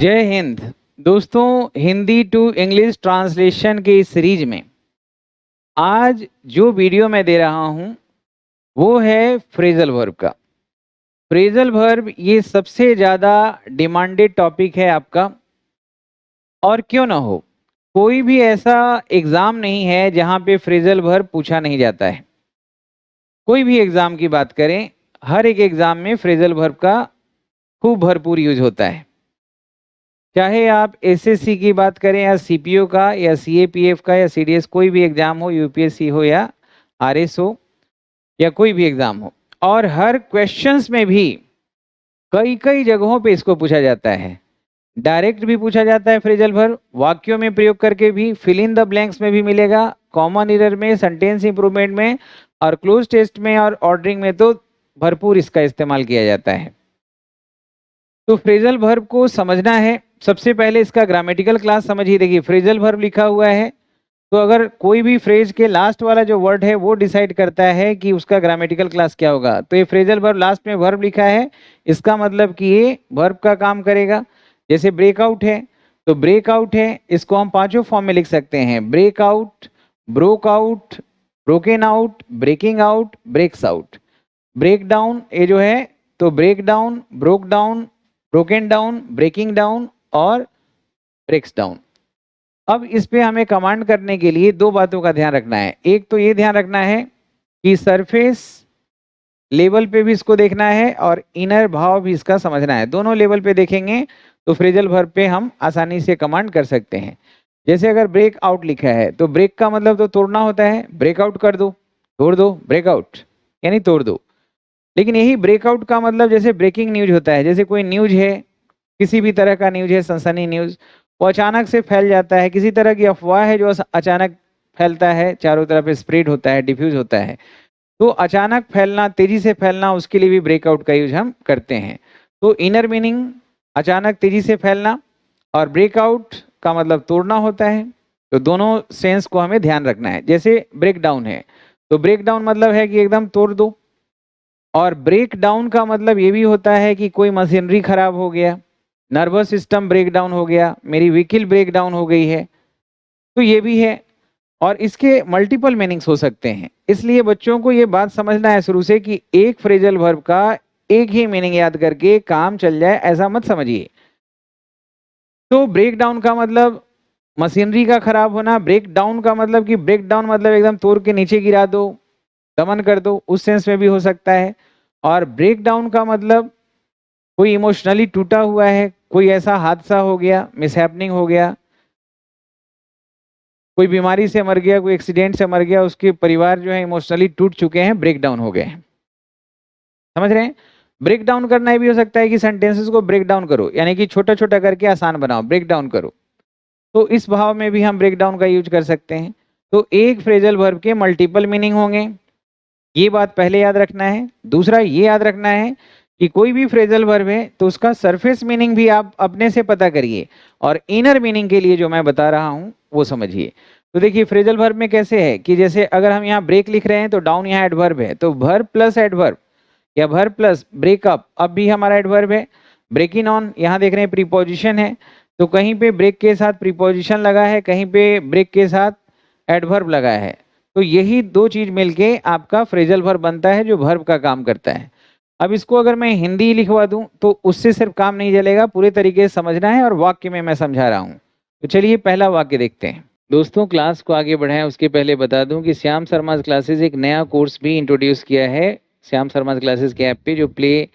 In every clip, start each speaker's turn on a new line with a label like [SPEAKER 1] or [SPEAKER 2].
[SPEAKER 1] जय हिंद। दोस्तों, Hindi to English translation के इस सीरीज में आज जो वीडियो मैं दे रहा हूं वो है फ्रेजल वर्ब का। फ्रेजल वर्ब ये सबसे ज़्यादा डिमांडेड टॉपिक है आपका, और क्यों ना हो, कोई भी ऐसा एग्ज़ाम नहीं है जहां पे फ्रेजल वर्ब पूछा नहीं जाता है। कोई भी एग्ज़ाम की बात करें, हर एक एग्ज़ाम में फ्रेजल वर्ब का खूब भरपूर यूज होता है। चाहे आप एसएससी की बात करें या सीपीओ का या सीएपीएफ का या सीडीएस, कोई भी एग्जाम हो, यूपीएससी हो या आरएस हो या कोई भी एग्जाम हो, और हर क्वेश्चंस में भी कई कई जगहों पे इसको पूछा जाता है। डायरेक्ट भी पूछा जाता है फ्रेजल वर्ब, वाक्यों में प्रयोग करके भी, फिल इन द ब्लैंक्स में भी मिलेगा, कॉमन एरर में, सेंटेंस इंप्रूवमेंट में, और क्लोज टेस्ट में और ऑर्डरिंग में तो भरपूर इसका इस्तेमाल किया जाता है। तो फ्रेजल वर्ब को समझना है, सबसे पहले इसका ग्रामेटिकल क्लास समझिए। देखिए, फ्रेजल वर्ब लिखा हुआ है, तो अगर कोई भी फ्रेज के लास्ट वाला जो वर्ड है वो डिसाइड करता है कि उसका ग्रामेटिकल क्लास क्या होगा। तो ये फ्रेजल वर्ब लास्ट में वर्ब लिखा है, इसका मतलब कि ये वर्ब का काम करेगा। जैसे ब्रेकआउट है, तो ब्रेकआउट है, इसको हम पांचों फॉर्म में लिख सकते हैं: breakout, broke out, broken out, breaking out, breaks out. Break down ये जो है, तो break down, broke down, broken down, breaking down और ब्रेक्स डाउन। अब इस पे हमें कमांड करने के लिए दो बातों का ध्यान रखना है। एक तो ये ध्यान रखना है कि सरफेस लेवल पे भी इसको देखना है और इनर भाव भी इसका समझना है। दोनों लेवल पे देखेंगे तो फ्रेजल वर्ब पे हम आसानी से कमांड कर सकते हैं। जैसे अगर ब्रेक आउट लिखा है, तो ब्रेक का मतलब तो तोड़ना होता है, ब्रेकआउट कर दो, तोड़ दो, ब्रेकआउट यानी तोड़ दो। लेकिन यही ब्रेकआउट का मतलब जैसे ब्रेकिंग न्यूज होता है, जैसे कोई न्यूज है, किसी भी तरह का न्यूज है, सनसनी न्यूज, वो अचानक से फैल जाता है, किसी तरह की अफवाह है जो अचानक फैलता है, चारों तरफ स्प्रेड होता है, डिफ्यूज होता है, तो अचानक फैलना, तेजी से फैलना, उसके लिए भी ब्रेकआउट का यूज हम करते हैं। तो इनर मीनिंग अचानक तेजी से फैलना, और ब्रेकआउट का मतलब तोड़ना होता है। तो दोनों सेंस को हमें ध्यान रखना है। जैसे ब्रेक डाउन है, तो ब्रेक डाउन मतलब है कि एकदम तोड़ दो, और ब्रेक डाउन का मतलब ये भी होता है कि कोई मशीनरी खराब हो गया, नर्वस सिस्टम ब्रेक डाउन हो गया, मेरी व्हीकल ब्रेक डाउन हो गई है, तो ये भी है। और इसके मल्टीपल मीनिंग्स हो सकते हैं, इसलिए बच्चों को ये बात समझना है शुरू से कि एक फ्रेजल वर्ब का एक ही मीनिंग याद करके काम चल जाए, ऐसा मत समझिए। तो ब्रेक डाउन का मतलब मशीनरी का खराब होना, ब्रेक डाउन का मतलब कि ब्रेक डाउन मतलब एकदम तोड़ के नीचे गिरा दो, दमन कर दो, उस सेंस में भी हो सकता है। और ब्रेक डाउन का मतलब कोई इमोशनली टूटा हुआ है, कोई ऐसा हादसा हो गया, मिसहैपनिंग हो गया, कोई बीमारी से मर गया, कोई एक्सीडेंट से मर गया, उसके परिवार जो है इमोशनली टूट चुके हैं, ब्रेक डाउन हो गए हैं। समझ रहे हैं? ब्रेक डाउन करना ये भी हो सकता है कि सेंटेंसेस को ब्रेक डाउन करो, यानी कि छोटा छोटा करके आसान बनाओ, ब्रेक डाउन करो। तो इस भाव में भी हम ब्रेक डाउन का यूज कर सकते हैं। तो एक फ्रेजल वर्ब के मल्टीपल मीनिंग होंगे, ये बात पहले याद रखना है। दूसरा ये याद रखना है कि कोई भी फ्रेजल वर्ब है तो उसका सरफेस मीनिंग भी आप अपने से पता करिए, और इनर मीनिंग के लिए जो मैं बता रहा हूं वो समझिए। तो देखिए, फ्रेजल वर्ब में कैसे है कि जैसे अगर हम यहाँ ब्रेक लिख रहे हैं तो डाउन यहाँ एडवर्ब है, तो वर्ब प्लस एडवर्ब या वर्ब प्लस ब्रेकअप अब भी हमारा एडवर्ब है। ब्रेकिंग ऑन यहाँ देख रहे हैं प्रीपोजिशन है, तो कहीं पे ब्रेक के साथ प्रीपोजिशन लगा है, कहीं पे ब्रेक के साथ एडवर्ब लगा है। तो यही दो चीज मिलके आपका फ्रेजल वर्ब बनता है जो वर्ब का काम करता है। अब इसको अगर मैं हिंदी लिखवा दूं तो उससे सिर्फ काम नहीं चलेगा, पूरे तरीके से समझना है, और वाक्य में मैं समझा रहा हूं। तो चलिए पहला वाक्य देखते हैं। दोस्तों, क्लास को आगे बढ़ाएं उसके पहले बता दूं कि श्याम शर्मा क्लासेस एक नया कोर्स भी इंट्रोड्यूस किया है श्याम शर्मा क्लासेस के ऐप पे, जो प्ले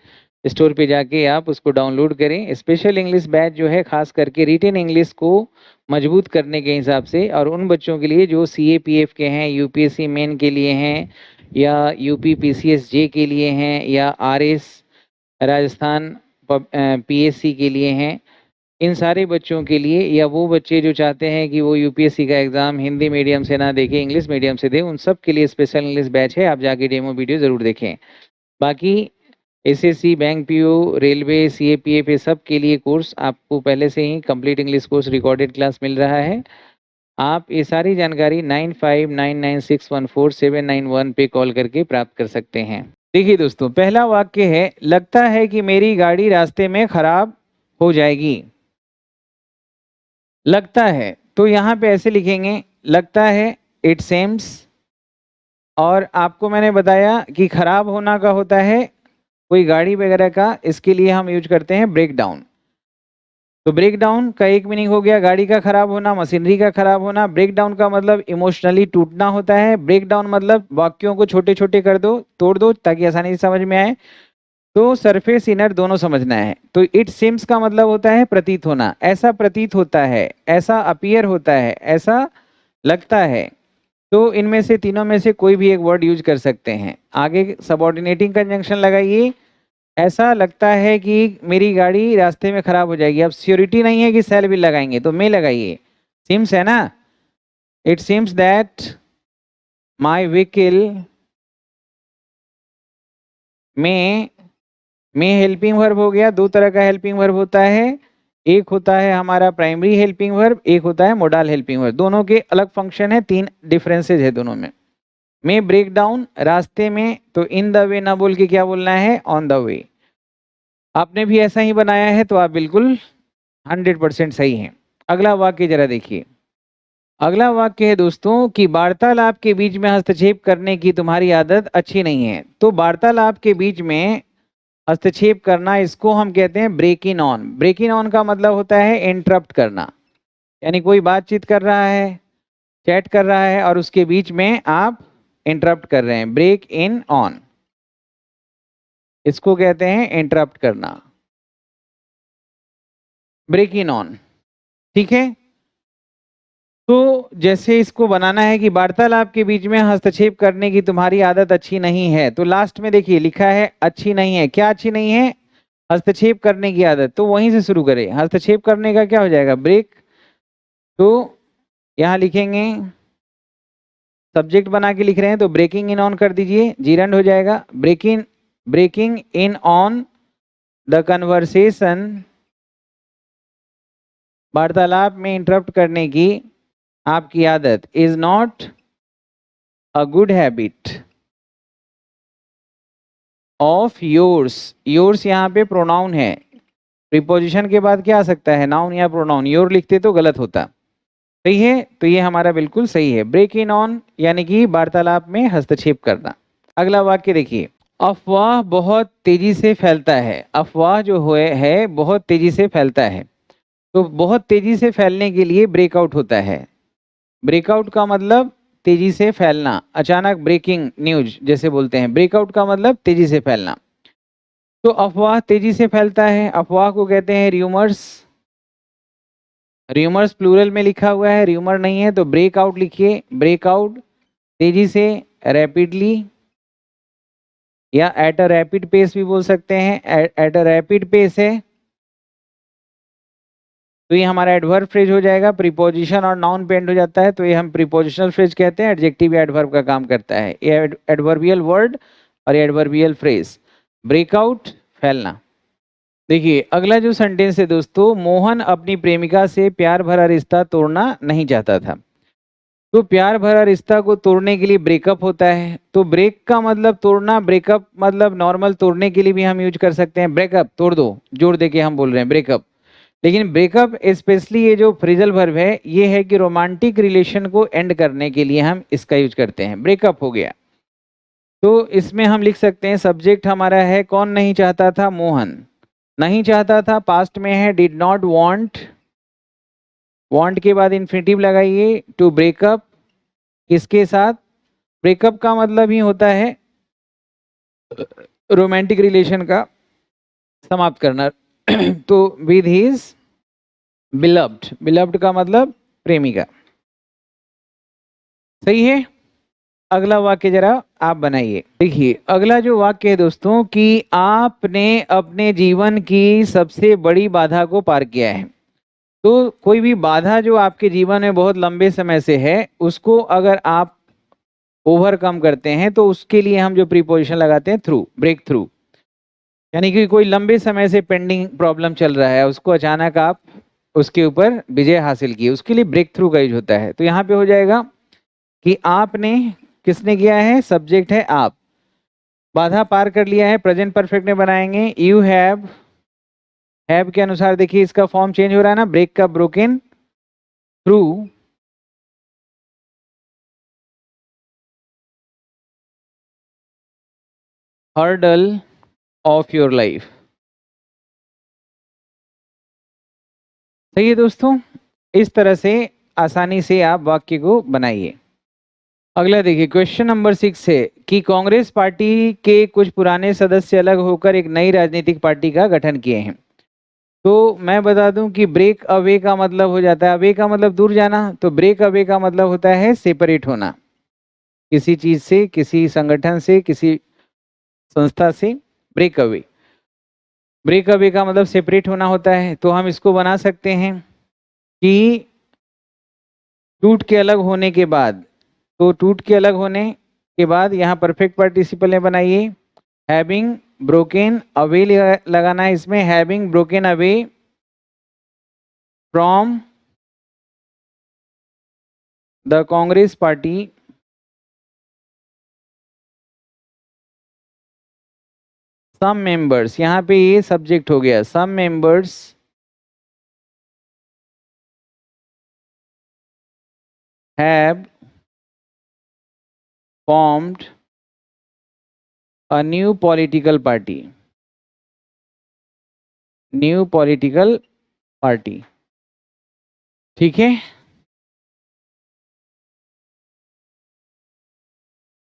[SPEAKER 1] स्टोर पे जाके आप उसको डाउनलोड करें। स्पेशल इंग्लिश बैच जो है खास करके रिटेन इंग्लिश को मजबूत करने के हिसाब से, और उन बच्चों के लिए जो सीएपीएफ के हैं, यूपीएससी मेन के लिए हैं, या यूपी पीसीएस जे के लिए हैं, या आरएस राजस्थान पीएससी के लिए हैं, इन सारे बच्चों के लिए, या वो बच्चे जो चाहते हैं कि वो यूपीएससी का एग्ज़ाम हिंदी मीडियम से ना देखें, इंग्लिश मीडियम से दें, उन सब के लिए स्पेशल इंग्लिश बैच है। आप जाके डेमो वीडियो ज़रूर देखें। बाकी SSC, bank PO, railway, CAPF, ये सब के लिए कोर्स आपको पहले से ही complete English course recorded class मिल रहा है। आप ये सारी जानकारी 9599614791 पे कॉल करके प्राप्त कर सकते हैं। देखिए दोस्तों, पहला वाक्य है, लगता है कि मेरी गाड़ी रास्ते में खराब हो जाएगी। लगता है तो यहाँ पे ऐसे लिखेंगे, लगता है इट सेम्स। और आपको मैंने बताया कि खराब होना का होता है कोई गाड़ी वगैरह का, इसके लिए हम यूज करते हैं ब्रेक डाउन। तो ब्रेक डाउन का एक मीनिंग हो गया गाड़ी का खराब होना, मशीनरी का खराब होना। ब्रेक डाउन का मतलब इमोशनली टूटना होता है। ब्रेक डाउन मतलब वाक्यों को छोटे छोटे कर दो, तोड़ दो ताकि आसानी से समझ में आए। तो सरफेस इनर दोनों समझना है। तो इट सिम्स का मतलब होता है प्रतीत होना, ऐसा प्रतीत होता है, ऐसा अपीयर होता है, ऐसा लगता है। तो इनमें से तीनों में से कोई भी एक वर्ड यूज कर सकते हैं। आगे सबऑर्डिनेटिंग कंजंक्शन लगाइए। ऐसा लगता है कि मेरी गाड़ी रास्ते में खराब हो जाएगी। अब श्योरिटी नहीं है कि सेल भी लगाएंगे, तो मे लगाइए। सिम्स है ना, it seems that my vehicle में हेल्पिंग वर्ब हो गया। दो तरह का हेल्पिंग वर्ब होता है, एक होता है हमारा प्राइमरी हेल्पिंग वर्ब, एक होता है मोडाल हेल्पिंग वर्ब। दोनों के अलग फंक्शन है, तीन डिफरेंसेज है दोनों में ब्रेक डाउन रास्ते में, तो इन द वे ना बोल के क्या बोलना है, ऑन द वे। आपने भी ऐसा ही बनाया है तो आप बिल्कुल 100% सही हैं। अगला वाक्य जरा देखिए। अगला वाक्य है दोस्तों कि वार्तालाप के बीच में हस्तक्षेप करने की तुम्हारी आदत अच्छी नहीं है। तो वार्तालाप के बीच में हस्तक्षेप करना, इसको हम कहते हैं break in on. Break in on का मतलब होता है इंटरप्ट करना, यानी कोई बातचीत कर रहा है, चैट कर रहा है और उसके बीच में आप इंटरप्ट कर रहे हैं। ब्रेक इन ऑन, इसको कहते हैं इंटरप्ट करना, ब्रेक इन ऑन। ठीक है, तो जैसे इसको बनाना है कि वार्तालाप के बीच में हस्तक्षेप करने की तुम्हारी आदत अच्छी नहीं है, तो लास्ट में देखिए लिखा है अच्छी नहीं है। क्या अच्छी नहीं है, हस्तक्षेप करने की आदत। तो वहीं से शुरू करें, हस्तक्षेप करने का क्या हो जाएगा, ब्रेक। तो यहाँ लिखेंगे, सब्जेक्ट बना के लिख रहे हैं तो ब्रेकिंग इन ऑन कर दीजिए, जीरंड हो जाएगा। Breaking in on the conversation, वार्तालाप में इंटरप्ट करने की आपकी आदत, is not a good habit of yours. Yours यहाँ पे प्रोनाउन है, प्रीपोजिशन के बाद क्या आ सकता है, नाउन या प्रोनाउन। योर लिखते तो गलत होता। सही है, तो ये हमारा बिल्कुल सही है। ब्रेक इन ऑन यानी कि वार्तालाप में हस्तक्षेप करना। अगला वाक्य देखिए, अफवाह बहुत तेजी से फैलता है। अफवाह जो है बहुत तेजी से फैलता है। तो बहुत तेजी से फैलने के लिए ब्रेकआउट होता है। ब्रेकआउट का मतलब तेजी से फैलना, अचानक ब्रेकिंग न्यूज जैसे बोलते हैं। ब्रेकआउट का मतलब तेजी से फैलना। तो अफवाह तेजी से फैलता है, अफवाह को कहते हैं र्यूमर्स। र्यूमर्स प्लूरल में लिखा हुआ है, र्यूमर नहीं है, तो ब्रेकआउट लिखिए। ब्रेकआउट तेजी से, रैपिडली, या एट अ रैपिड पेस भी बोल सकते हैं। एट अ रैपिड पेस है तो ये हमारा एडवर्ब फ्रेज हो जाएगा। प्रीपोजिशन और नाउन पे एंड हो जाता है तो ये हम प्रीपोजिशनल फ्रेज कहते हैं। एडजेक्टिव एडवर्ब का काम करता है ये, एडवर्बियल वर्ड और एडवर्बियल फ्रेज। ब्रेकआउट, फैलना। देखिए अगला जो सेंटेंस है दोस्तों, मोहन अपनी प्रेमिका से प्यार भरा रिश्ता तोड़ना नहीं चाहता था। तो प्यार भरा रिश्ता को तोड़ने के लिए ब्रेकअप होता है। तो ब्रेक का मतलब तोड़ना, ब्रेकअप मतलब नॉर्मल तोड़ने के लिए भी हम यूज कर सकते हैं। ब्रेकअप, तोड़ दो, जोड़ दे के हम बोल रहे हैं ब्रेकअप। लेकिन ब्रेकअप स्पेशली ये जो फ्रेजल वर्ब है ये है कि रोमांटिक रिलेशन को एंड करने के लिए हम इसका यूज करते हैं। ब्रेकअप हो गया तो इसमें हम लिख सकते हैं, सब्जेक्ट हमारा है कौन नहीं चाहता था, मोहन। नहीं चाहता था पास्ट में है, डिड नॉट वांट। वांट के बाद इन्फिनिटिव लगाइए, टू ब्रेकअप। किसके साथ, ब्रेकअप का मतलब ही होता है रोमांटिक रिलेशन का समाप्त करना। तो विद हिज बिलव्ड, बिलव्ड का मतलब प्रेमिका। सही है। अगला वाक्य जरा आप बनाइए। देखिए अगला जो वाक्य है दोस्तों कि आपने अपने जीवन की सबसे बड़ी बाधा को पार किया है। तो कोई भी बाधा जो आपके जीवन में बहुत लंबे समय से है उसको अगर आप ओवरकम करते हैं तो उसके लिए हम जो प्रीपोजिशन लगाते हैं थ्रू, ब्रेक थ्रू। यानी कि कोई लंबे समय से पेंडिंग प्रॉब्लम चल रहा है उसको अचानक आप उसके ऊपर विजय हासिल की, उसके लिए ब्रेक थ्रू का यूज होता है। तो यहाँ पे हो जाएगा कि आपने, किसने किया है, सब्जेक्ट है आप, बाधा पार कर लिया है। प्रेजेंट परफेक्ट में बनाएंगे, यू हैव के अनुसार देखिए इसका फॉर्म चेंज हो रहा है ना, ब्रेक का broken, through hurdle of your life. सही है दोस्तों, इस तरह से आसानी से आप वाक्य को बनाइए। अगला देखिए, क्वेश्चन नंबर 6 है कि कांग्रेस पार्टी के कुछ पुराने सदस्य अलग होकर एक नई राजनीतिक पार्टी का गठन किए हैं। तो मैं बता दूं कि ब्रेक अवे का मतलब हो जाता है, अवे का मतलब दूर जाना, तो ब्रेक अवे का मतलब होता है सेपरेट होना, किसी चीज से, किसी संगठन से, किसी संस्था से। ब्रेक अवे, ब्रेक अवे का मतलब सेपरेट होना होता है। तो हम इसको बना सकते हैं कि टूट के अलग होने के बाद, तो टूट के अलग होने के बाद यहाँ परफेक्ट पार्टिसिपल में बनाइए, हैविंग ब्रोकन अवे लगाना है इसमें, having broken away from the Congress party some members, यहाँ पे ये सब्जेक्ट हो गया, some members have formed a new political party, new political party. ठीक है,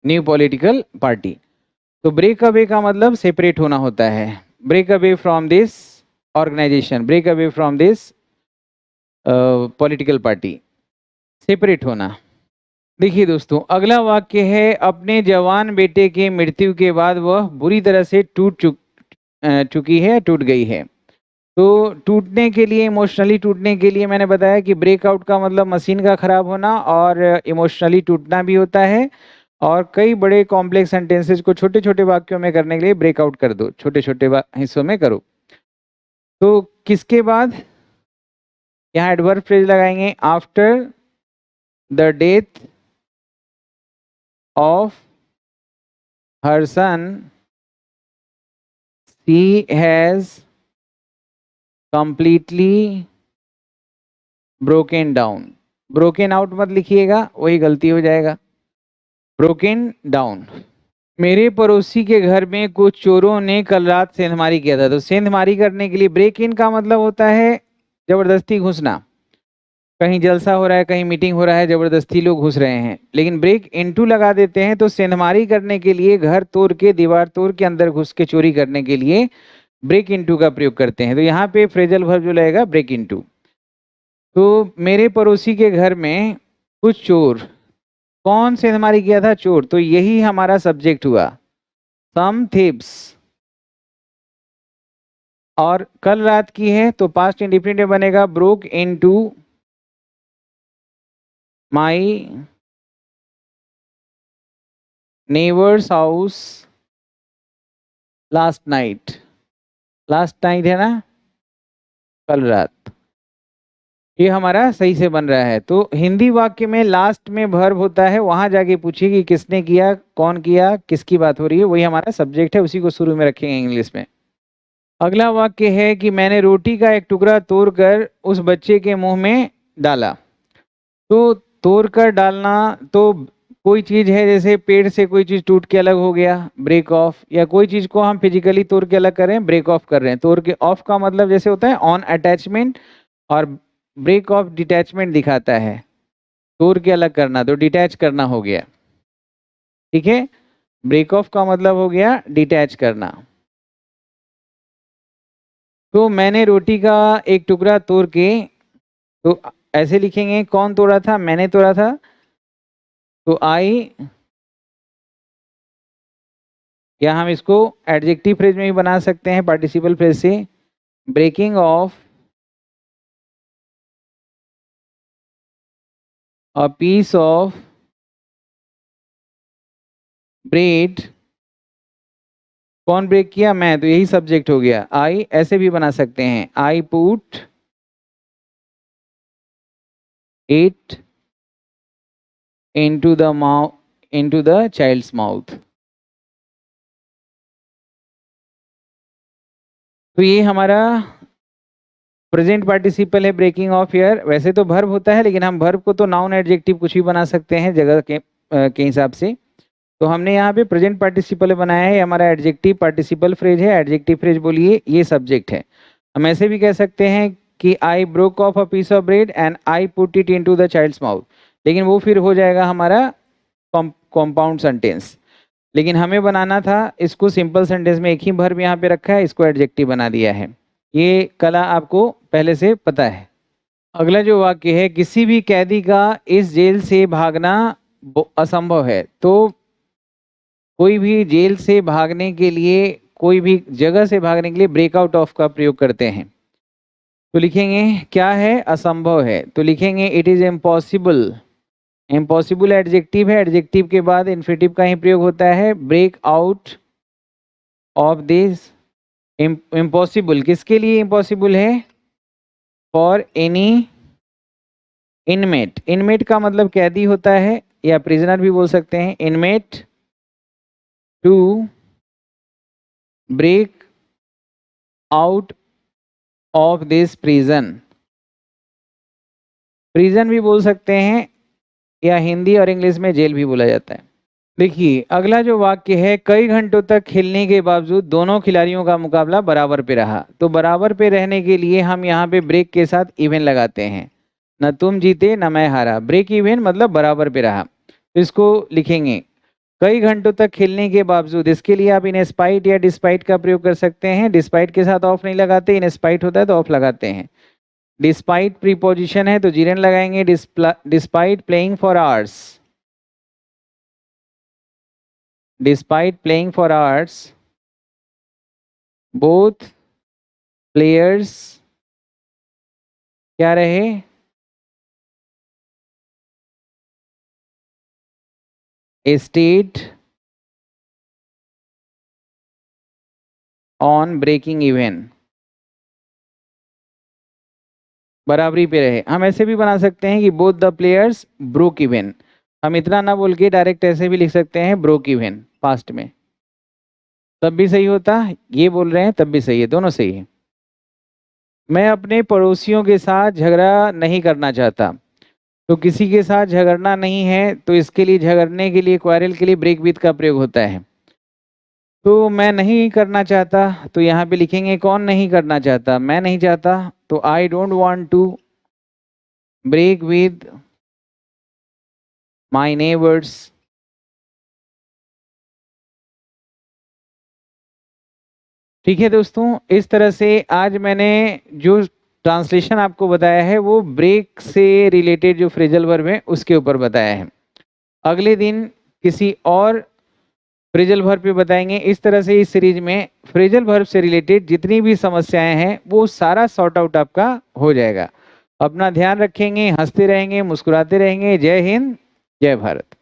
[SPEAKER 1] न्यू पॉलिटिकल पार्टी। तो ब्रेक अवे का मतलब सेपरेट होना होता है, break away from this organisation, break away from this political party, separate होना। देखिए दोस्तों, अगला वाक्य है, अपने जवान बेटे के मृत्यु के बाद वह बुरी तरह से चुकी है, टूट गई है। तो टूटने के लिए, इमोशनली टूटने के लिए मैंने बताया कि ब्रेकआउट का मतलब मशीन का खराब होना, और इमोशनली टूटना भी होता है। और कई बड़े कॉम्प्लेक्स सेंटेंसेस को छोटे छोटे वाक्यों में करने के लिए ब्रेकआउट कर दो, छोटे छोटे हिस्सों में करो। तो किसके बाद यहाँ एडवर्ब फ्रेज लगाएंगे, after the death of her sun she has completely broken down. Broken out मत लिखिएगा, वही गलती हो जाएगा, ब्रोकन डाउन। मेरे पड़ोसी के घर में कुछ चोरों ने कल रात सेंधमारी किया था। तो सेंधमारी करने के लिए ब्रेक इन का मतलब होता है जबरदस्ती घुसना, कहीं जलसा हो रहा है, कहीं मीटिंग हो रहा है, जबरदस्ती लोग घुस रहे हैं। लेकिन ब्रेक इनटू लगा देते हैं, तो सेंधमारी करने के लिए, घर तोड़ के, दीवार तोड़ के अंदर घुस के चोरी करने के लिए ब्रेक इनटू का प्रयोग करते हैं। तो यहाँ पे फ्रेजल वर्ब जो लगेगा ब्रेक इनटू। तो मेरे पड़ोसी के घर में कुछ चोर, कौन सेंधमारी किया था? चोर। तो यही हमारा सब्जेक्ट हुआ, सम थीव्स। और कल रात की है तो पास्ट इंडिफिनिट बनेगा, ब्रोक इनटू माई neighbours house last night. Last night है ना, कल रात। ये हमारा सही से बन रहा है। तो हिंदी वाक्य में लास्ट में वर्ब होता है, वहां जाके पूछिए कि किसने किया, कौन किया, किसकी बात हो रही है, वही हमारा सब्जेक्ट है, उसी को शुरू में रखेंगे इंग्लिश में। अगला वाक्य है कि मैंने रोटी का एक टुकड़ा तोड़कर उस बच्चे के मुंह में डाला। तो तोड़ कर डालना, तो कोई चीज है, जैसे पेड़ से कोई चीज टूट के अलग हो गया, ब्रेक ऑफ, या कोई चीज को हम फिजिकली तोड़ के अलग कर रहे हैं, ब्रेक ऑफ कर रहे हैं। तोड़ के ऑफ का मतलब जैसे होता है ऑन अटैचमेंट, और ब्रेक ऑफ डिटैचमेंट दिखाता है, तोड़ के अलग करना, तो डिटैच करना हो गया। ठीक है, ब्रेक ऑफ का मतलब हो गया डिटैच करना। तो मैंने रोटी का एक टुकड़ा तोड़ के, तो ऐसे लिखेंगे, कौन तोड़ा था? मैंने तोड़ा था। तो आई, या हम इसको एडजेक्टिव फ्रेज में भी बना सकते हैं पार्टिसिपल फ्रेज से, breaking off a piece of bread. कौन ब्रेक किया? मैं। तो यही सब्जेक्ट हो गया, आई। ऐसे भी बना सकते हैं, I put it into the mouth, into the child's mouth. तो ये हमारा प्रेजेंट पार्टिसिपल है ब्रेकिंग ऑफ एयर, वैसे तो वर्ब होता है लेकिन हम वर्ब को तो नाउन एडजेक्टिव कुछ भी बना सकते हैं जगह के हिसाब से। तो हमने यहाँ पे प्रेजेंट पार्टिसिपल बनाया है, हमारा एडजेक्टिव पार्टिसिपल फ्रेज है। एडजेक्टिव फ्रेज बोलिए, ये सब्जेक्ट है। हम ऐसे भी कह सकते हैं कि I broke off a piece of bread and I put it into the child's mouth, लेकिन वो फिर हो जाएगा हमारा कॉम्पाउंड सेंटेंस। लेकिन हमें बनाना था इसको सिंपल सेंटेंस में, एक ही वर्ब यहाँ पे रखा है, इसको एडजेक्टिव बना दिया है। ये कला आपको पहले से पता है। अगला जो वाक्य है, किसी भी कैदी का इस जेल से भागना असंभव है। तो कोई भी जेल से भागने के लिए, कोई भी जगह से भागने के लिए ब्रेकआउट ऑफ का प्रयोग करते हैं। तो लिखेंगे क्या है, असंभव है, तो लिखेंगे it is impossible. Impossible adjective है, एडजेक्टिव के बाद इन्फिनेटिव का ही प्रयोग होता है। Break out of this impossible, किसके लिए इम्पॉसिबल है, फॉर एनी इनमेट। इनमेट का मतलब कैदी होता है या प्रिजनर भी बोल सकते हैं। Inmate to break out of this prison, prison भी बोल सकते हैं या हिंदी और इंग्लिश में जेल भी बोला जाता है। देखिए अगला जो वाक्य है, कई घंटों तक खेलने के बावजूद दोनों खिलाड़ियों का मुकाबला बराबर पे रहा। तो बराबर पे रहने के लिए हम यहाँ पे ब्रेक के साथ इवन लगाते हैं, न तुम जीते न मैं हारा। ब्रेक इवन मतलब बराबर पे रहा। तो इसको लिखेंगे कई घंटों तक खेलने के बावजूद। इसके लिए आप इन स्पाइट या डिस्पाइट का प्रयोग कर सकते हैं। डिस्पाइट के साथ ऑफ नहीं लगाते, इन स्पाइट होता है तो ऑफ लगाते हैं। डिस्पाइट प्रीपोजिशन है तो जीरन लगाएंगे। Despite playing for hours, despite playing for hours both players क्या रहे, स्टेट ऑन ब्रेकिंग इवन, बराबरी पे रहे। हम ऐसे भी बना सकते हैं कि both the players broke even. हम इतना ना बोल के डायरेक्ट ऐसे भी लिख सकते हैं ब्रोक इवन पास्ट में, तब भी सही होता। ये बोल रहे हैं तब भी सही है, दोनों सही है। मैं अपने पड़ोसियों के साथ झगड़ा नहीं करना चाहता। तो किसी के साथ झगड़ना नहीं है, तो इसके लिए झगड़ने के लिए, क्वारल के लिए ब्रेक विथ का प्रयोग होता है। तो मैं नहीं करना चाहता, तो यहाँ पे लिखेंगे कौन नहीं करना चाहता, मैं नहीं चाहता। तो I don't want to break with my neighbours. ठीक है दोस्तों, इस तरह से आज मैंने जो ट्रांसलेशन आपको बताया है वो ब्रेक से रिलेटेड जो फ्रेजल वर्ब है उसके ऊपर बताया है। अगले दिन किसी और फ्रेजल वर्ब पे बताएंगे। इस तरह से इस सीरीज में फ्रेजल वर्ब से रिलेटेड जितनी भी समस्याएं हैं वो सारा सॉर्ट आउट आपका हो जाएगा। अपना ध्यान रखेंगे, हंसते रहेंगे, मुस्कुराते रहेंगे। जय हिंद, जय भारत।